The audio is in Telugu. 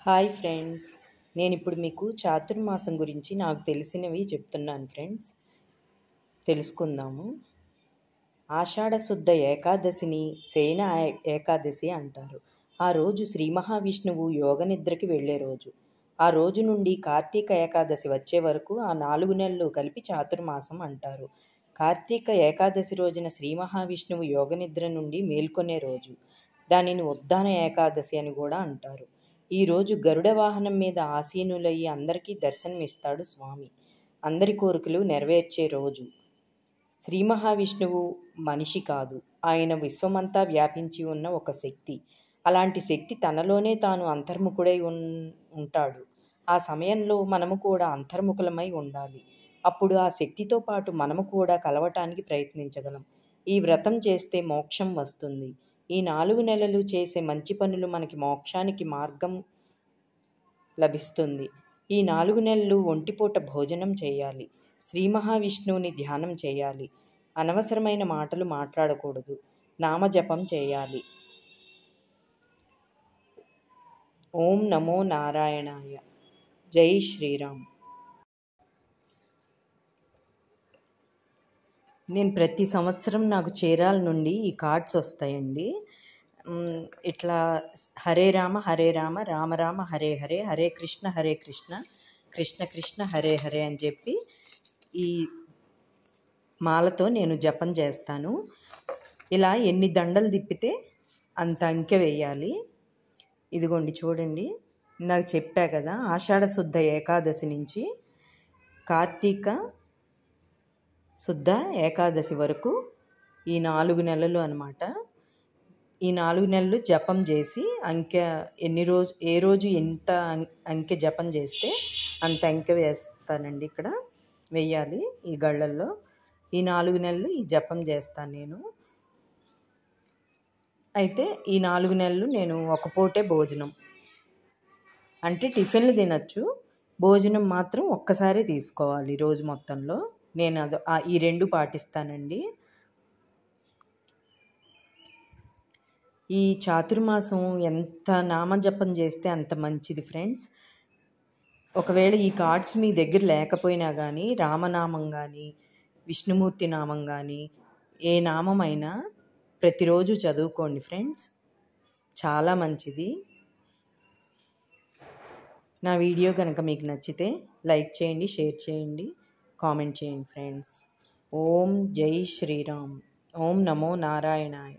Hi friends. నేనిప్పుడు మీకు చాతుర్మాసం గురించి నాకు తెలిసినవి చెప్తున్నాను ఫ్రెండ్స్. తెలుసుకుందాము. ఆషాఢ శుద్ధ ఏకాదశిని శయన ఏకాదశి అంటారు. ఆ రోజు శ్రీ మహావిష్ణువు యోగనిద్రకి వెళ్ళే రోజు. ఆ రోజు నుండి కార్తీక ఏకాదశి వచ్చే వరకు ఆ 4 నెలలు కలిపి చాతుర్మాసం అంటారు. కార్తీక ఏకాదశి రోజున శ్రీ మహావిష్ణువు యోగనిద్ర నుండి మేల్కొనే రోజు. దానిని ఉద్దాన ఏకాదశి అని కూడా అంటారు. ఈరోజు గరుడ వాహనం మీద ఆసీనులయ్యి అందరికీ దర్శనమిస్తాడు స్వామి. అందరి కోరికలు నెరవేర్చే రోజు. శ్రీ మహావిష్ణువు మనిషి కాదు, ఆయన విశ్వమంతా వ్యాపించి ఉన్న ఒక శక్తి. అలాంటి శక్తి తనలోనే తాను అంతర్ముఖుడై ఉంటాడు. ఆ సమయంలో మనము కూడా అంతర్ముఖులమై ఉండాలి. అప్పుడు ఆ శక్తితో పాటు మనము కూడా కలవటానికి ప్రయత్నించగలం. ఈ వ్రతం చేస్తే మోక్షం వస్తుంది. ఈ 4 నెలలు చేసే మంచి పనులు మనకి మోక్షానికి మార్గం లభిస్తుంది. ఈ 4 నెలలు ఒంటిపూట భోజనం చేయాలి. శ్రీ మహావిష్ణువుని ధ్యానం చేయాలి. అనవసరమైన మాటలు మాట్లాడకూడదు. నామజపం చేయాలి. ఓం నమో నారాయణాయ. జై శ్రీరామ్. నేను ప్రతి సంవత్సరం నాకు చీరాల నుండి ఈ కార్డ్స్ వస్తాయండి. ఇట్లా హరే రామ రామ రామ హరే హరే, హరే కృష్ణ కృష్ణ కృష్ణ హరే హరే అని చెప్పి ఈ మాలతో నేను జపం చేస్తాను. ఇలా ఎన్ని దండలు తిప్పితే అంత అంకె వేయాలి. ఇదిగోండి చూడండి, నాకు చెప్పా కదా, ఆషాఢ శుద్ధ ఏకాదశి నుంచి కార్తీక శుద్ధ ఏకాదశి వరకు ఈ 4 నెలలు అన్నమాట. ఈ 4 నెలలు జపం చేసి ఏ రోజు ఎంత అంకె జపం చేస్తే అంత అంకె వేస్తానండి. ఇక్కడ వెయ్యాలి ఈ గళ్ళల్లో. ఈ 4 నెలలు ఈ జపం చేస్తాను నేను. అయితే ఈ 4 నెలలు నేను ఒక పూటే భోజనం, అంటే టిఫిన్లు తినచ్చు, భోజనం మాత్రం ఒక్కసారి తీసుకోవాలి రోజు మొత్తంలో. నేను ఈ 2 పాటిస్తానండి. ఈ చాతుర్మాసం ఎంత నామజపం చేస్తే అంత మంచిది ఫ్రెండ్స్. ఒకవేళ ఈ కార్డ్స్ మీ దగ్గర లేకపోయినా కానీ రామనామం కానీ విష్ణుమూర్తి నామం కానీ ఏ నామమైనా ప్రతిరోజు చదువుకోండి ఫ్రెండ్స్, చాలా మంచిది. నా వీడియో కనుక మీకు నచ్చితే లైక్ చేయండి, షేర్ చేయండి, కామెంట్ చేయండి ఫ్రెండ్స్. ఓం జై శ్రీరామ్. ఓం నమో నారాయణాయ.